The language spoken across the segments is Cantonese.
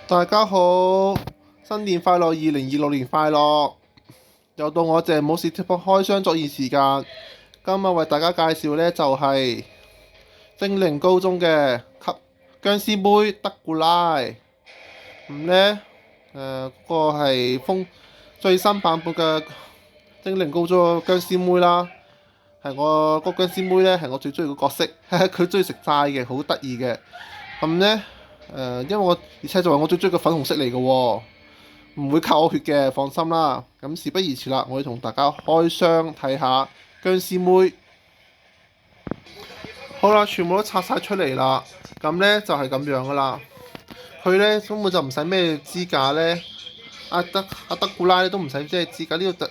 大家好，新年快樂，2026年快樂！又到我謝武士貼鋪開箱作業時間。今日為大家介紹呢，就係精靈高中嘅殭屍妹德古拉。咁呢，嗰個係最新版本嘅精靈高中嘅殭屍妹啦。係我嗰殭屍妹呢，係我最中意嘅角色，佢中意食齋嘅，好得意嘅。咁呢，因為而且就係我最中意嘅粉紅色嚟嘅喎，唔會扣我血嘅，放心啦。咁事不宜遲啦，我要同大家開箱睇下殭屍妹。好啦，全部都拆晒出嚟啦。咁呢，就係咁樣噶啦。佢呢，根本就唔使咩支架呢。阿德古拉咧都唔使即係支架，呢個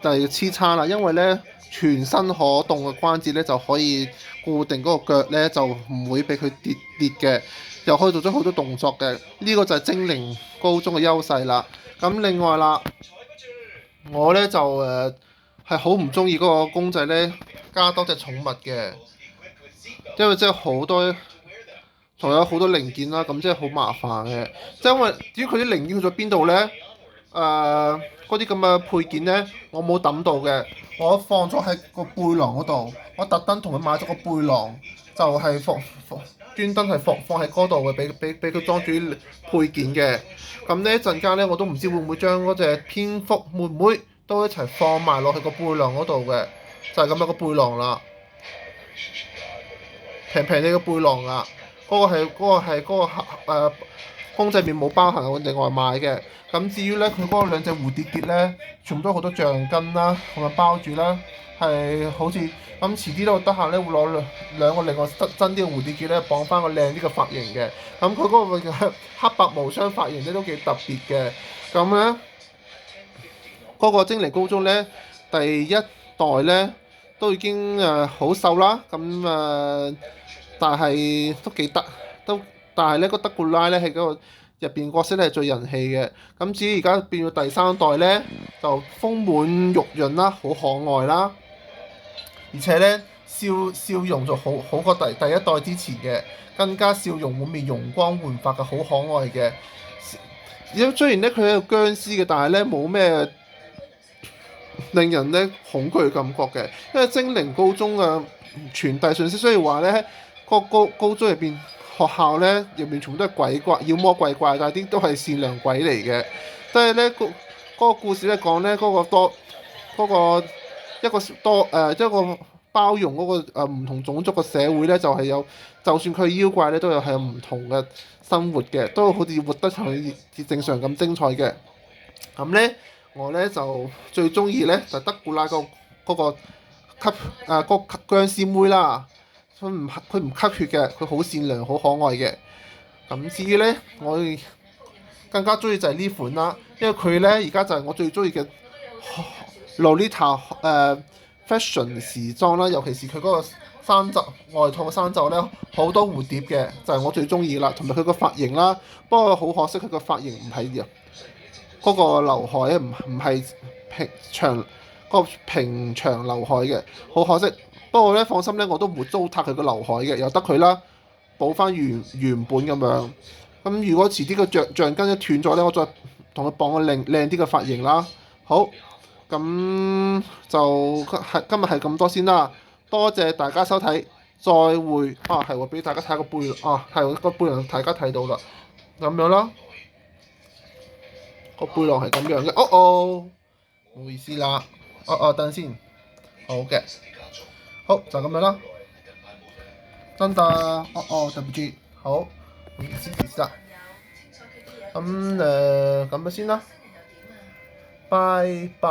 就係黐撐啦。因為呢，全身可動嘅關節呢，就可以固定嗰個腳呢，就唔會俾佢跌嘅，又可以做咗好多動作嘅。呢個就係精靈高中嘅優勢啦。咁另外啦，我呢就係好唔中意嗰個公仔呢，加多隻寵物嘅，因為真係好多，仲有好多零件啦，咁即係好麻煩嘅。即係因為至於佢啲零件去咗邊度呢？嗰啲咁嘅配件呢，我冇抌到嘅，我放咗喺個背囊嗰度。我特登同佢買咗個背囊，就係專登係放喺嗰度嘅，俾佢裝住啲配件嘅。咁呢一陣間呢，我都唔知會唔會將嗰隻蝙蝠妹妹都一齊放埋落去個背囊嗰度嘅，就係咁樣個背囊啦，平平哋個背囊啊！嗰個公仔麵冇包含，我另外買嘅。咁至於咧，佢嗰兩隻蝴蝶結咧，全部都好多橡筋啦，同埋包住啦，係好似咁遲啲都得閒咧，會攞兩個另外真啲嘅蝴蝶結咧，綁翻個靚啲嘅髮型嘅。咁佢嗰個黑白無雙髮型咧都幾特別嘅。咁咧，嗰個精靈高中咧，第一代咧都已經好瘦啦，但係都幾得都，但係咧個德古拉咧係嗰個入邊角色咧係最人氣嘅。咁至於而家變咗第三代咧，就豐滿肉潤啦，好可愛啦，而且咧笑容就好過第一代之前嘅，更加笑容滿面、容光煥發嘅，好可愛嘅。雖然咧佢係個殭屍嘅，但係咧冇咩令人咧恐懼嘅感覺嘅，因為精靈高中嘅傳遞信息，雖然話咧個高中入邊學校咧入邊全部都係鬼怪、妖魔鬼怪，但係啲都係善良鬼嚟嘅。即係咧嗰個故事咧講咧嗰個一個包容嗰個唔同種族嘅社會咧，就係就算佢係妖怪咧，都係有唔同嘅生活嘅，都好似活得係正常咁精彩嘅。咁咧，我咧就最中意咧就德古拉嗰個嗰個殭屍妹啦。佢唔吸血嘅，佢好善良好可愛嘅。咁至於咧，我更加中意就係呢款啦，因為佢咧而家就係我最中意嘅 Lolita fashion 時裝啦，尤其是佢嗰個衫袖外套嘅衫袖咧，好多蝴蝶嘅，就係我最中意啦。同埋佢個髮型啦，不過好可惜佢個髮型唔係嗰個劉海啊，唔係平長劉海嘅，好可惜。不過咧，放心咧，我都唔會糟蹋佢個劉海嘅，由得佢啦，補翻原本咁樣。咁如果遲啲個橡筋一斷咗咧，我再同佢綁個靚啲嘅髮型啦。好，咁就今日係咁多先啦。多謝大家收睇，再會。係喎，俾大家睇個背係個背囊，大家睇到啦，咁樣啦。個背囊係咁樣嘅。唔好意思啦。等陣先。好嘅。好，就咁樣啦。真的，對唔住。好，唔好意思啦。咁樣先啦。拜拜。